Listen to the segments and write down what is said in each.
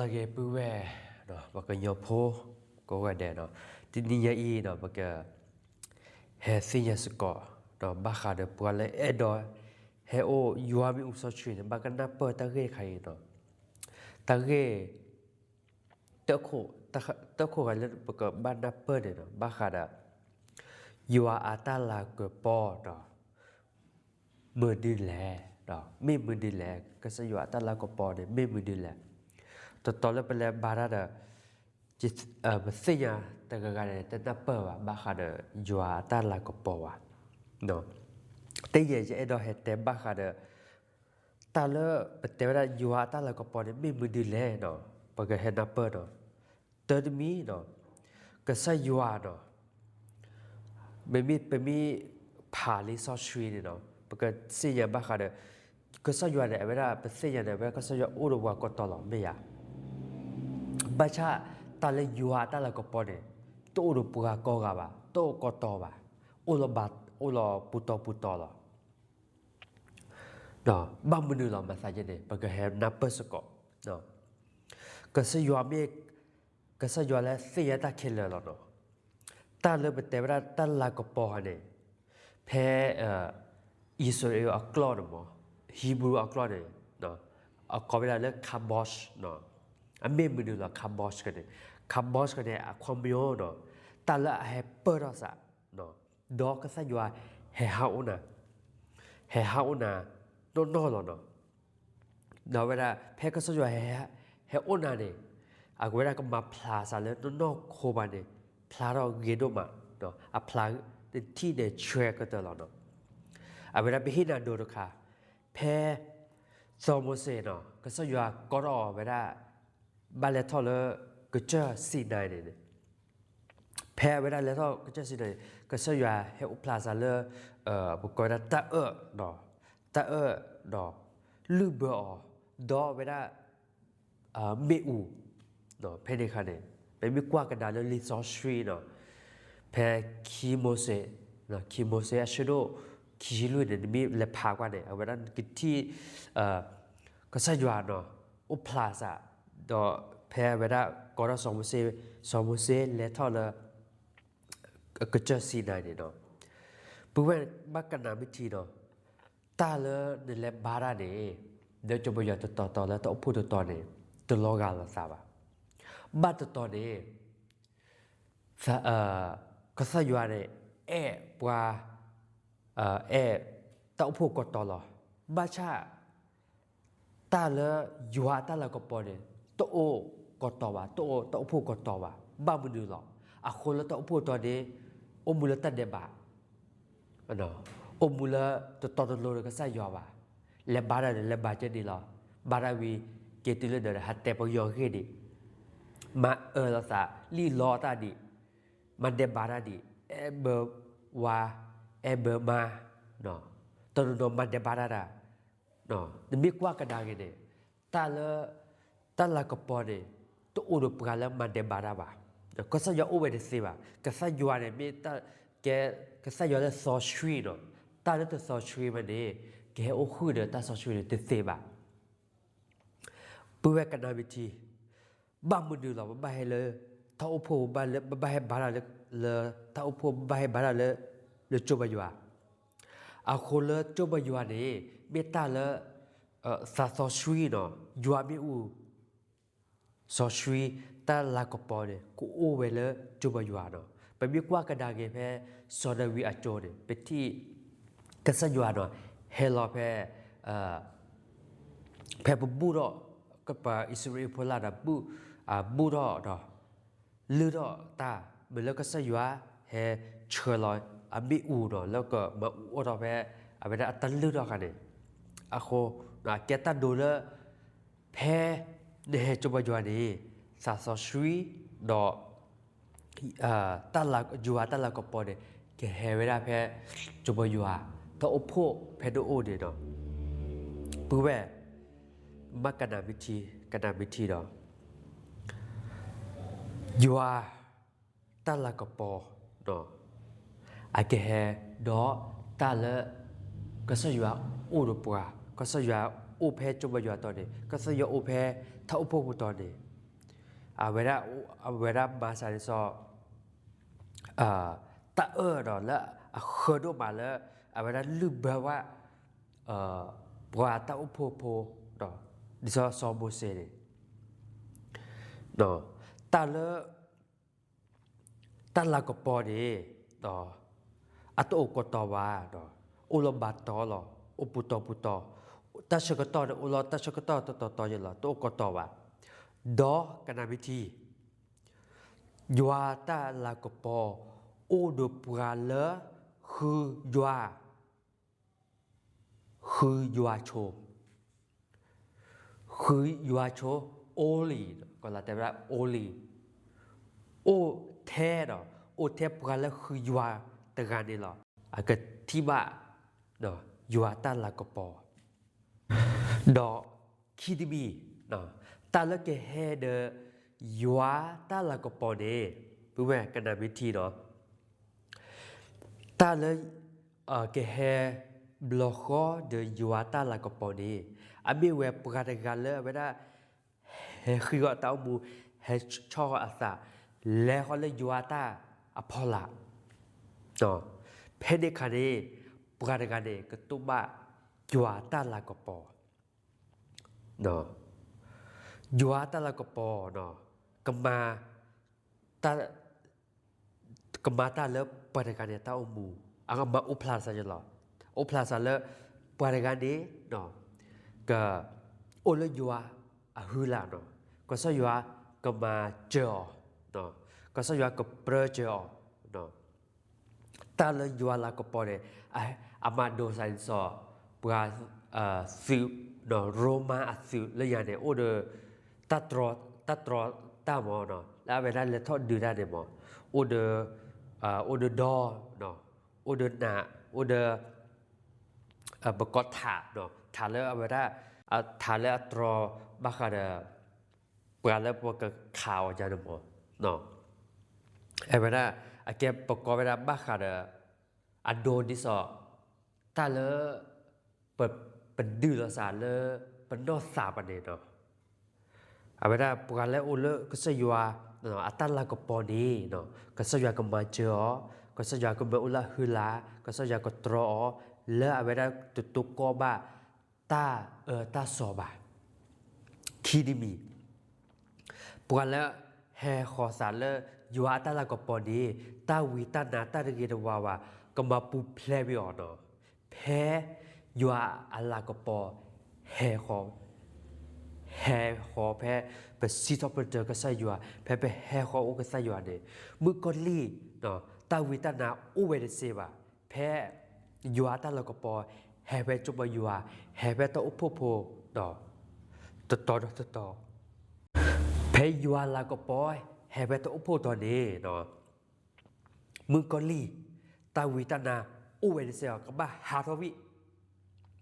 Lagi puwe no baka nyopo ko ga de no tininya I no baka he sinya sko no baka de pwale edo he o yuami uso chin baka na per ta ge khai no ta ge ta ko ga le baka ban na per de no baka da yua ata la ko po no mưa đi lẹ đó mê mưa đi lẹ cái sự dọa ta là có bỏ để mê mưa đi lẹ tao là bên lẹ bà ra đó chỉ mà xây nhà ta cái này ta nắp bờ và bà khá đó dọa ta là có bỏ à nó thế giờ chỉ đó hết tem bà khá đó ta là bên tem là dọa ta là có bỏ để mê mưa đi lẹ nó bà cái hết nắp bờ nó tới mi nó cái sự dọa nó bên mi phá lý so suy nó because sinya bakada ko sa yua de vera sinya de vera ko sa yua uro wa ko to lo me ya bacha ta le yua ta la ko pone to uro puga ko ga ba to ko to ba ulo bat ulo puto lo no ba menu lo ma sa je de because have na persko no ko sa yua me ko sa yua le sinya ta khele lo no ta le be te vera ta la ko po ha ne phe Israel aklod mo Hebrew aklod no akobela le kabosh no ame menu la kabosh ka de akwamyo no tala he perasa no do ka sa yua he hauna no lo no no wera phe ka sa yua he ona ne agwera ka ma plaza le no ko ba ne pla ro gedo ma no a pla ti de chwe ka de lo no a vera behina do ka phe somose no ka sa yua ko ro vera bale thole ka cha si nai ne phe vera le tho ka cha si nai ka sa yua he u plaza le bu ko da ta no lu bo do vera me u no phe ne kha ne pe mi kwa ka da le li so shui no phe kimose ashido ki lu de mi le pha kwa ne a vera ki ti ka sa yua no u plaza do phe vera ko ra somose le tho le ka cha si nai ne no bu wen ba ka na mi ti no ta le ne le ba ra ne de cho bo ya to le to pu to ne to lo ga la sa ba ba to ne sa ka sa yua ne pwa ta pu ko to lo ba cha ta le yua ta la ko po ne to o ko to ba to pu ko to ba ba mu du lo a ko le to pu to de o mu le ta de ba no o mu le to lo ka sa yua ba le ba ra le ba che di lo ba ra wi ke ti le de ha te po yo ke di ma la sa li lo ta di man de ba ra di ber ma no to no man de ba ra no de mi kwa ka da ge de ta la ko po de to o do pra la man de ba ra ba ko sa yo o we de se ba ka sa yo ne mi ta ke ka sa yo le so shui no ta le to so shui ma de ke o khu de ta so shui de se ba pu we ka na bi ti ba mu du lo ba he le ta o pho ba le ba he ba ra le ta o pho ba he ba ra le cho ba yo a ko le cho ba yo ne mi ta le sa so shui no yo mi u so shui ta la ko po de ku o we le cho ba yo no pe mi kwa ka da ge phe so da wi a cho de pe ti ka sa yo no he lo phe bu ro ka pa Israel pho la da bu ro do lu ro ta me le ka sa yo he chhe lo a mi u do lo ko ma u ro phe a be da tan lu do ka ne a kho na ke ta do le phe ne he cho ba yo ni sa so shui do ta la yua ta la ko po de ke he we da phe cho ba yua to o pho phe do o de do pu we ma ka na mi thi do yua ta la ko po do a ke he do ta le ka sa yua o do pwa ka sa yua o phe cho ba yua to de ka sa yua o phe tha o pho to de เวลามาซาดิซอตะเนาะแล้วเคอโดมาแล้วเวลาลืมแบบว่าปราตะอุโพเนาะดิซอซอโมเซเนาะตะเลตะลากปอนี่เนาะอะโตโกตอวาเนาะอุลบาตอลออุปุตอตะชกตออุลตะชกตอตอยลอโตโกตอวาดอกนาวิธียัวตะลากปอโอโดปราเลคือยัวโชโอลีก็ละแต่ว่าโอลีโอแท้เนาะโอแท้ปราเลคือยัวตะกานนี่หรอก็ที่บะเนาะยัวตะลากปอดอคิดมีเนาะตาละเกเฮเดยัวตาละกปอเนผู้แม่กันนาวิธีเนาะตาละเกเฮบล็อกเดยัวตาละกปอเนอเมเวปราดกันเลยเวลาเฮคือว่าตามูเฮชออาซาแล้วเขาเลยยัวตาอพอลาเนาะเพเดคาเนปราดกันเนกตุบะยัวตาละกปอเนาะยัวตะละกปอเนาะกมาตาเลปะกันเนี่ยตาอมูอังมาอุพลาซะจลออุพลาซะเลปะกันนี่เนาะกะโอเลยัวอะฮืลาเนาะก็ซะยัวกมาเจอเนาะก็ซะยัวกเปรเจอเนาะตาเลยัวละกปอเนี่ยอามาโดซันซอปราซิเนาะโรมาอะซิเลยยาเนี่ยโอเดตัดรอตามอเนาะแล้วเวลาเลทอดดูได้เนี่ยมอโอเดดอเนาะโอเดนาโอเดบกอถาเนาะถาแล้วเวลาถาแล้วตรอบาคาเดปราแล้วพวกข่าวจานมอเนาะเวลาแกประกอบเวลาบาคาเดอันโดนดิซอตาเลเปิดเป็นดื้อละสาเลเป็นนอสาปานเนาะเวลาปราแล้วโอเลก็สยัวเนาะอัตลากปอนีเนาะก็สยัวก็มาเจอก็สยัวก็มาอุลาฮืลาก็สยัวก็ตรอแล้วเวลาตุกก็บาตาสอบาคีดิมีปราแล้วแฮขอสารเลยัวอัตลากปอนีตาวิตานาตาเรเกดวาวาก็มาปูเพลบิอเนาะแพ้ยัวอัลลากปอแฮขอแพ้ไปซีทอปเตอร์ก็ใส่ยัวแพ้ไปแฮขอโอก็ใส่ยัวเนี่ยมือกอลีเนาะตาวิตานาอุเวเดเซบาแพ้ยัวตาลากปอแฮไปจุบยัวแฮไปตออุโพเนาะต่อแพ้ยัวลากปอแฮไปตออุโพตอนนี้เนาะมือกอลีตาวิตานาอุเวเดเซก็บ่าฮาทวิ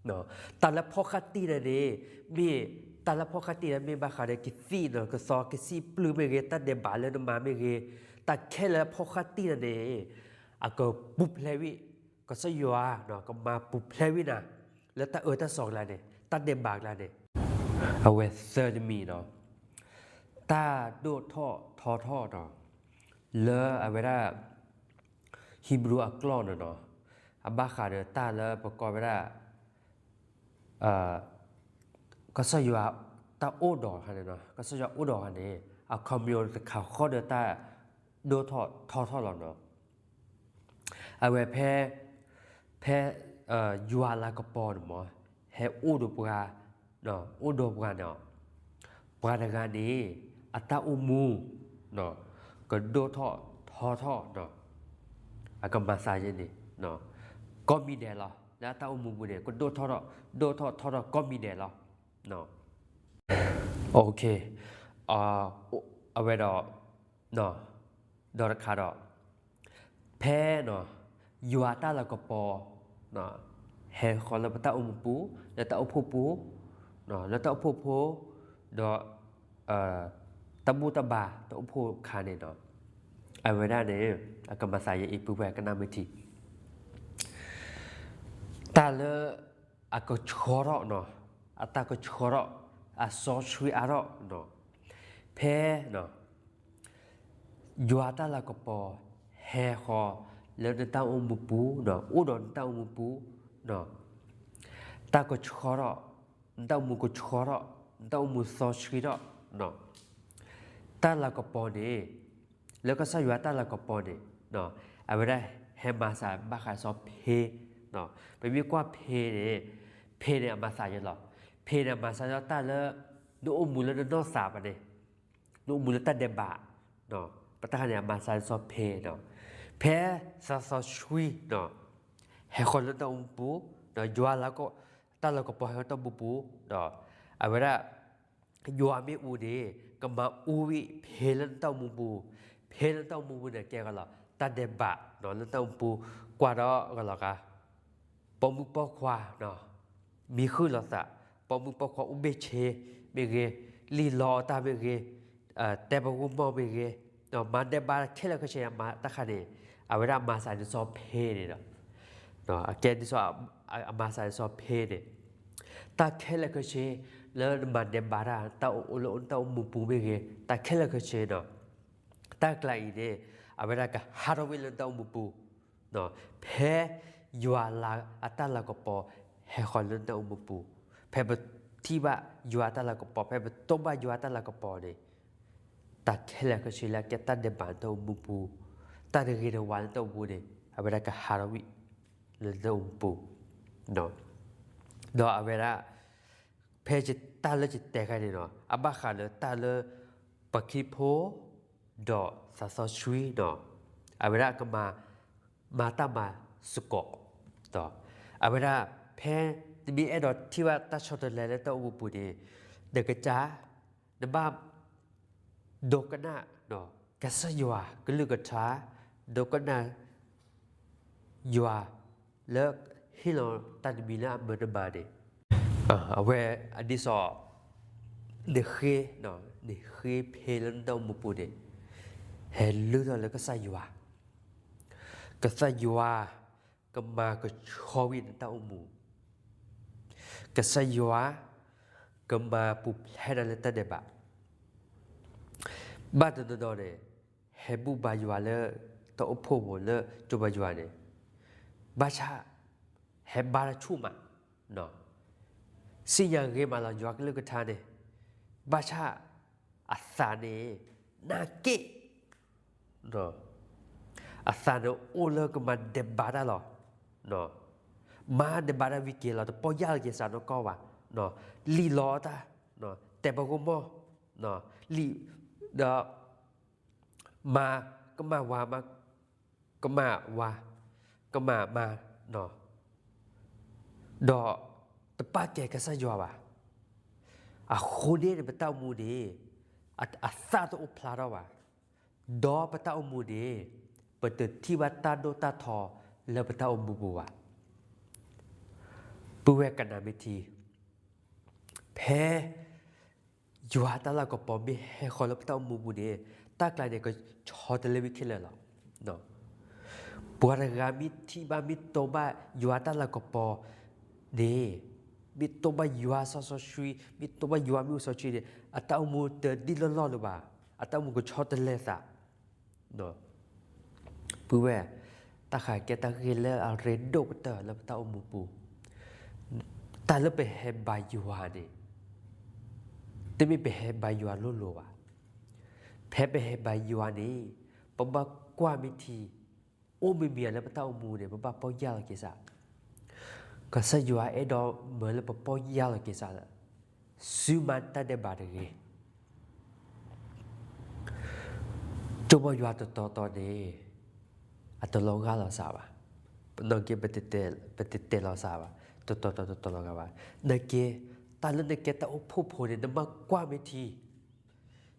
เนาะตาละพอคตินะเดมีตาละพอคตินะมีบาคาเดกิซีเนาะก็ซอกิซีปลือเมเกตาเดบาเลนมาเมเกตาแค่ละพอคตินะเดก็ปุบเลวิก็สยัวเนาะก็มาปุบเลวินะแล้วตาสองละเนี่ยตาเดบากละเนี่ยเอาเวเซอร์มีเนาะตาโดท่อเนาะเลอเวลาฮิบรูอักลอนเนาะบาคาเดตาเลประกอบเวลาก็สยัวตาโอดอฮันเนาะก็สยัวโอดอฮันนี่คอมมิวข่าวข้อเดตาโดทอแล้วเนาะเวแพ้ยัวลากปอนหมอเฮโอโดปราเนาะโอโดปราเนาะปราดงานนี้อัตาอุมูเนาะก็โดทอเนาะก็มาซาเยนี่เนาะก็มีแดละแล้วตาอุมูบุเนี่ยก็โดทอก็มีแดละเนาะโอเคเอาไว้ดอเนาะดอราคาดอแพ้เนาะยัวตาละกปอเนาะเฮขอละตาอุมูปูแล้วตาอุโพปูเนาะแล้วตาอุโพดอตะบูตะบาตาอุโพคาเนเนาะเอาไว้ได้เนี่ยก็มาใส่อีกปุ๊บแหวกกันนำไปทีตาเลก็ชอร์เนาะตาก็ชอร์ซอช่วยเนาะแพ้เนาะ ยัวตาละก็ปอแฮคอแล้วนตาอมุปูเนาะอุดอนตาอมุปูเนาะตาก็ชอรตาอมุก็ชอรตาอมุซอชีรเนาะตาละก็ปอนี่แล้วก็ซะยัวตาละก็ปอนี่เนาะเอาไว้ได้แฮมาซาบาคาซอเพเนาะไปมีกว่าเพเนี่ยมาซาอยู่หรอเพเนี่ยมาซาตาละนูอมุแล้วนอซาปะนี่นูอมุแล้วตาเดบะเนาะปะตาเนี่ยมาซาซอเพเนาะเพซาซอชุยเนาะเฮคนละตาอุปูเนาะยัวแล้วก็ตาละก็ปอเฮตาบุปูเนาะเอาไว้ได้ยัวมีอูดีก็มาอูวิเพลันตามุปูเพลันตามุปูเนี่ยแกก็ล่ะตาเดบะเนาะลันตาอุปูกว่าดอก็ล่ะกะปอมุปอควาเนาะมีคือละซะปอมุปอควาอุเบเชเบเกลีลอตาเบเกแต่บกุมอเบเกเนาะมันเดบาเคละก็เชมาตะคะเนเอาไว้ได้มาใส่ซอเพนี่เนาะแกดิซอมาใส่ซอเพนี่ตาเคละก็เชแล้วมันเดบาราตาอุลอุนตามุปูเบเกตาเคละก็เชเนาะตาไกลนี่เอาไว้ได้ก็ฮาโรวิลตามุปูเนาะเพยัวลาอัตาละก็ปอเฮคอนตามุปูเพบที่ว่ายัวตาละก็ปอเพบตบายัวตาละก็ปอนี่ตาเคละก็เชละแกตาเดบานตามุปูตาเรรวันตาบูนี่เอาไว้ได้ก็ฮาโรวิตามุปูเนาะเอาไว้ได้เพจตาเลจิแต่กันเนาะอาบาคาเลตาเลปะคิโพดอซาซอชุยเนาะอาเวลาก็มาตามาสุกอต่ออาเวลาเพมีไอ้ดอที่ว่าตาชอตแลแล้วตาอุปุดีเด็กจ้าเดบ้าโดกันนะเนาะกะซะยัวกะลึกะช้าโดกันนะยัวแล้วฮิโลตันมีละเมนมาดิเอาไว้อันที่สองเด็กเนาะเด็กเพลันเต้ามุปูเดเห็นลือแล้วก็ใส่ยัวก็ใส่ยัวก็มาก็ชอวินเต้ามูก็ใส่ยัวก็มาปุบเห็นอะไรตั้งเดบะบ้านตัวโดนเนี่ยเห็นบุบายัวเลยตัวอุปโภคเลยจุบายัวเนี่ยบ้าชาเห็นบาราชูมาเนาะสิ่งอย่างเงี้ยมาเราอยากเลือกทานเนี่ยบาชาอัศานีนาเกะเนาะอัศานีโอเลิกมันเดบาร์ได้หรอเนาะมาเดบาร์วิเกเราแต่ปอยาเกสานก็ว่าเนาะลีลอตาเนาะแต่บางคนบ่เนาะลีเดามาก็มาว่ามาก็มาว่าก็มาเนาะดอตะปาแกก็ซะยัวว่าคนนี้เนี่ยปะตามูดีอัศาตัวอุปลาเราว่าดอปะตามูดีปะเตที่ว่าตาโดตาทอแล้วปะตามูบัวปุเวกันนามิทีเพยัวตาละก็ปอมีให้คนแล้วปะตามูบูดีตากลายเนี่ยก็ชอตะเลวิคิเลหรอเนาะปัวรากามิที่บามิโตบายัวตาละก็ปอนี่มีตัวบายัวซอชุยมีตัวบายัวมิวซอชุยเนี่ยอัตตามูเตดิลลอหรือเปล่าอัตตามูก็ชอบเตเลสะเนาะปูเวตาขายแกตาเกลอาเรนโดกเตอแล้วตาอมูปูตาเลไปเฮบายัวนี่แต่ไม่ไปเฮบายัวโลโลวะแพ้ไปเฮบายัวนี่ปะบากว่ามิทีโอมีเมียแล้วตาอมูเนี่ยปะบาปอยาลกิซะก็สยัวเอดอเหมือนปะปอยาลกิซะซูมันตาเดบาเดเกจบยัวต่อนี้อัตโลกาลาสาวะนองเกปฏิเตลาสาวะต่อลกาวะนเกตาลนเกตาโอโพโพเนี่ยนมากว่าไม่ที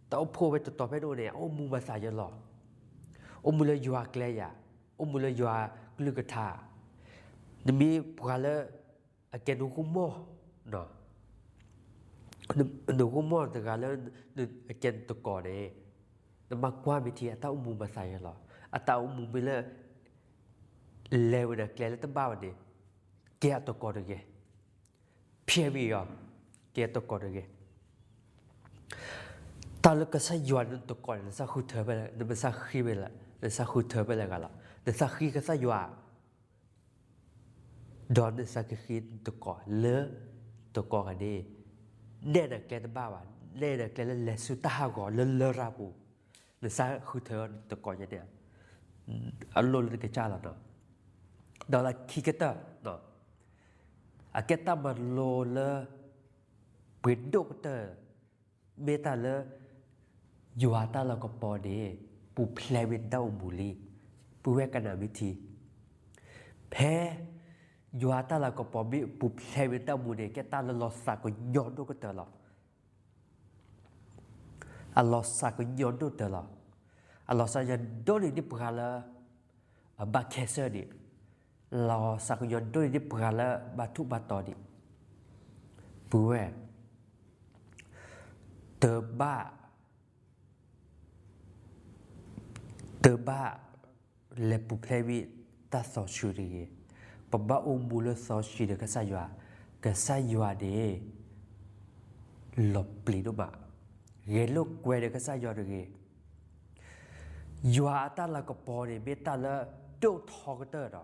ตาโอโพไปต่อไปโน่เนี่ยโอมูมาสายหล่อโอมูเลยยัวเกลียโอมูเลยยัวกลึกทานมีพวกเราเกนุกุโมเนาะนุกุโมแต่การแล้วเกนตะกอเนี่ยนมากว่าไม่ทีตาโอมูมาสายหล่ออัตาอมูไปเลยเลวนะเกลียแล้วตั้งบ้าวันนี้เกี่ยตะกอดเลยเพียวีอ่ะเกี่ยตะกอดเลย ตาลก็ซะยวนตะก่อนซะคูเธอไปแล้วมันซะขี้ไปแล้วซะคูเธอไปแล้วกันล่ะแต่ซะขี้ก็ซะยวนดอนซะขี้ตะก่อนเลอตะก่อนกันนี่แน่น่ะแกตะบ้าว่าแน่น่ะแกละสุตาหาก่อนเลอราปูซะคูเธอตะก่อนเนี่ยอัลโลเลยก็จ้าแล้วเนาะดอลลาร์ขี้ก็ตะเนาะอะแกตะมันโลเลปิดดกเตอเมตาเลอยู่อาตาเราก็ปอเดปูเพลเวนดาอุบุลีปูเวกันนามิทีแพ้อยู่อาตาเราก็ปอมีปูเพลเวนดาอุบุลีแกตาเราลอสาก็ย้อนดูก็เตอหรออัลลอฮ์สาก็ย้อนดูเตอหรออัลลอฮ์สายันโดนนี่ปราละบาเคเซอร์ดิลอสาก็ย้อนโดนนี่ปราละบาทุบาตอดิปูเวเตบ้าle pu plevi ta so shuri pa ba umbulo so shiri ka sa ywa de lo plino ba ge lo kwe de ka sa ywa de ywa ta la ko po de be ta la do tho ka ta da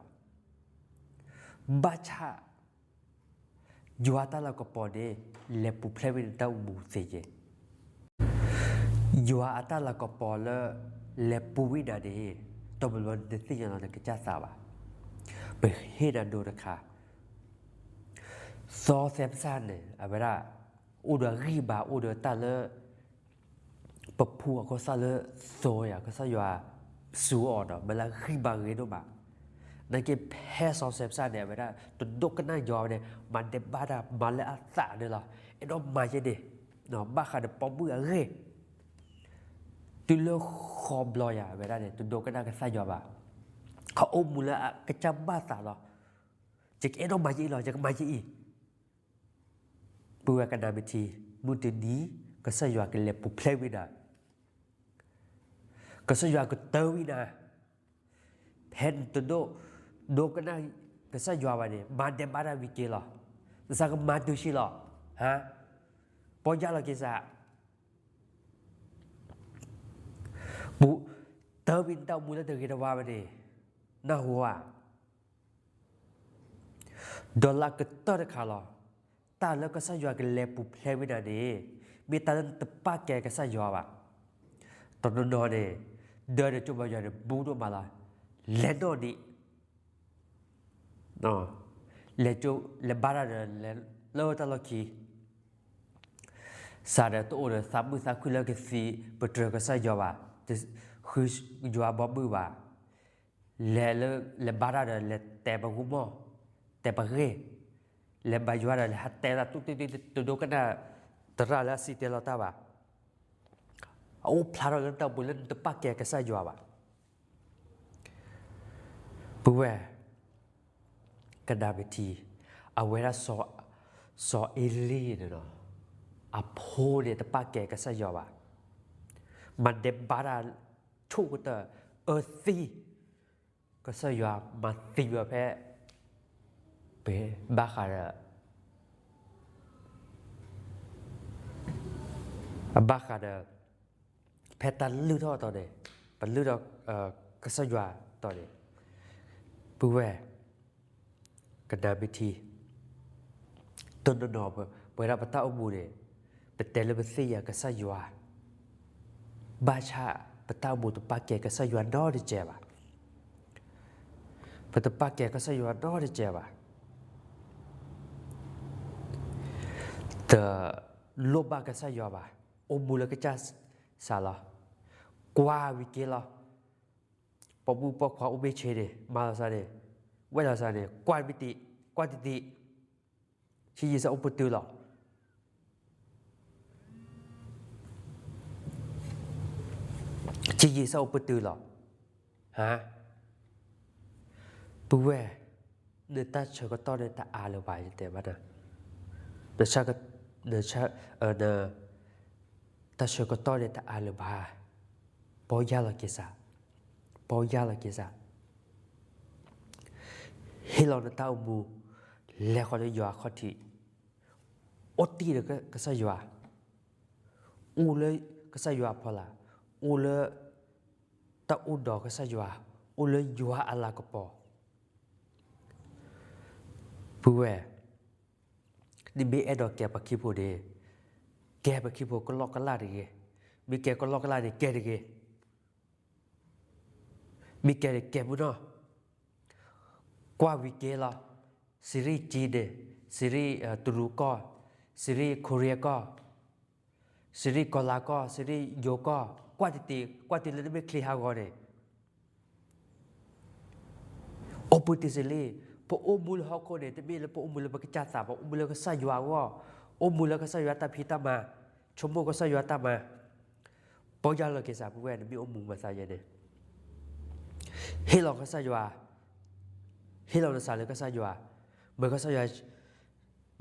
ba cha ywa ta la ko po de le pu plevi ta umbu se je ywa ta la ko po le pu wi da deตบลวนเดซิยานอนกะจาสาวะไปเฮดันโดนะคะซอเซมซันเนี่ยอะเวลาอูดรีบาอูดตาเลปะพัวก็ซาเลโซยาก็ซะยว่าสูออดเวลารีบาเรโนบานั่นเกแพ้ซอเซมซันเนี่ยเวลาตดกกันน่ายอเนี่ยมันเดบาดามันละอัสะเนี่ยล่ะไอ้ดอมาเจเดเนาะบาคาเดปอมือเรตุโลคอมลอยเวลาเนี่ยตุโดก็น่าก็ซะยอบ่าเขาอมมุละกะจำบ้าสาหรอจะเอ็นออกมาอีหรอจะมาอีปูกันนามิทีมุตนี้ก็ซะยอกันเลปุเพลวินาก็ซะยอก็เตวินาเพนตุโดก็น่าก็ซะยอว่าเนี่ยมาเดบาราวิเกลอซะก็มาดูชิลอฮะปอยาลอกิซะบุเตวินตามูละเตกิดว่าบ่นี่น่าหัวดอลลาร์ก็ตอดคาลอตาแล้วก็ซะยอกันเลปุเพลวินานี่มีตาตะปาแกก็ซะยอว่ะตอนนอนนี่เดินจุบยอนี่บูโดมาลาเลโนนี่เนาะเลจูเลบาราเลโลตาลอคีซาเดโตโอเดซามุซาคุลกซีปตรก็ซะยอว่ะคือจัวบ่มือว่าle barada le teba gumo teba re le bajuara le hatera tu do kana tera la site la taba au plaro gan ta bulen te pakke ka sa jwa ba buwe kada beti awera so eli no a pho le te pakke ka sa jwa ba man de bara chu ta earthyก็ซะยามาติบแพ้เปบาคาระแพตันลือท่อต่อเดปันลือดอกก็ซะยาต่อเดปูแวกันดาบิทีต้นนอบเวลาปะตาอมูเดเปเตเลเบซียก็ซะยาบาชาปะตาอมูตปาเกก็ซะยานอดิเจบะpata pakke ka sa yo no de jeba ta loba ka sa yo ba omula ka cha sala kwa wi ke la pobu po kwa ube che de ma sa de we la sa de kwa biti kwa ti chi yi sa opu tu la chi yi sa opu tu la haปูเวเนตัชก็ต้องเนตอาลบายแต่ว่านะเนชาก็เนชาเนตัชก็ต้องเนตอาลบายปอยาลกิซาให้เราเนตาอูแล้วก็เลยยาข้อที่อดตีเลยก็ซะยาอูเลยก็ ก็ซะยัวพอละอูเลตะอูดอก็ซะยัวอูเลยัวอะลาก็ปอผู้แวนี่มีแอดอกแกปะคิโพเดแกปะคิโพก็ลอกกะลาดิเกมีแกก็ลอกกะลาดิแกดิเกมีแกดิแกบุเนาะกว่าวิเกลาซีรีส์จีนซีรีส์ตุรกซีรีส์เกาหลีก็ซีรีส์กอลาก็ซีรีส์โยก็กว่าติเลยไม่คลีฮากอเนโอปุติซิลีพอโอมูลฮอกเนตมีแล้วพอโอมูลบักจัดสาพอโอมูลก็ซะยัวว่าโอมูลก็ซะยัวตาพิตามาชมโมก็ซะยัวตามาปอยาลก็ซะผู้แวนมีโอมูมาซะเยเนเฮลองก็ซะยัวเฮลองซะเลยก็ซะยัวเมื่อก็ซะยัว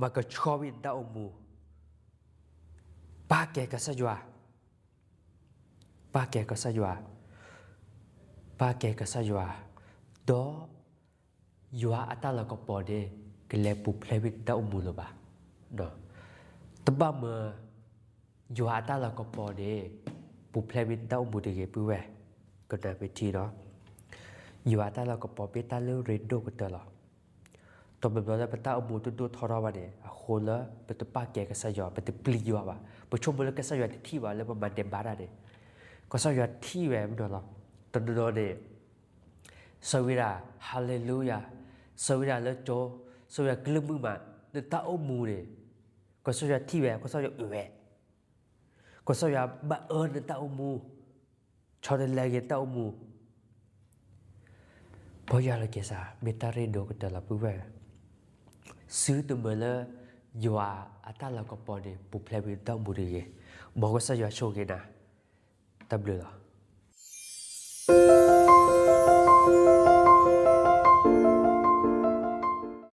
มาก็ชอวินตาโอมูป้าแกก็ซะยัวป้าแกก็ซะยัวป้าแกก็ซะยัวดอยัวอัตลาก็ปอเดกเลปุเพลวิตตาอุมูลบะเนาะตบะเมยัวอัตลาก็ปอเดปุเพลวิตตาอุมูเดเกปุเวก็น่าไปทีเนาะยัวอัตลาก็ปอเปตาเลเรนโดก็เตลอตบแบบนั้นปตาอุมูตุทอราวะเนอะโคละปตป้าแกก็ซะยัวปตปลียัวบะปชมมลก็ซะยัวที่ว่าแล้วมันเดบาราเดก็ซะยัวที่แวมเนาะตนโดเนสวิราฮาเลลูยาสวิราแล้วโจสวิรากลึมมึงมาเนตาโอมูเนก็สวิราที่แวก็สวิราเอเวก็สวิราบะเอิญเนตาโอมูชอเดเลเกตาโอมูพอยาลเกซาเมตาเรโดก็ตะลาปุเวซื้อตัวเมลยัวอัตลาก็ปอเนปุเพลวิตาโอมูเดเกบอกว่าสวิราโชเกนะตับเลอ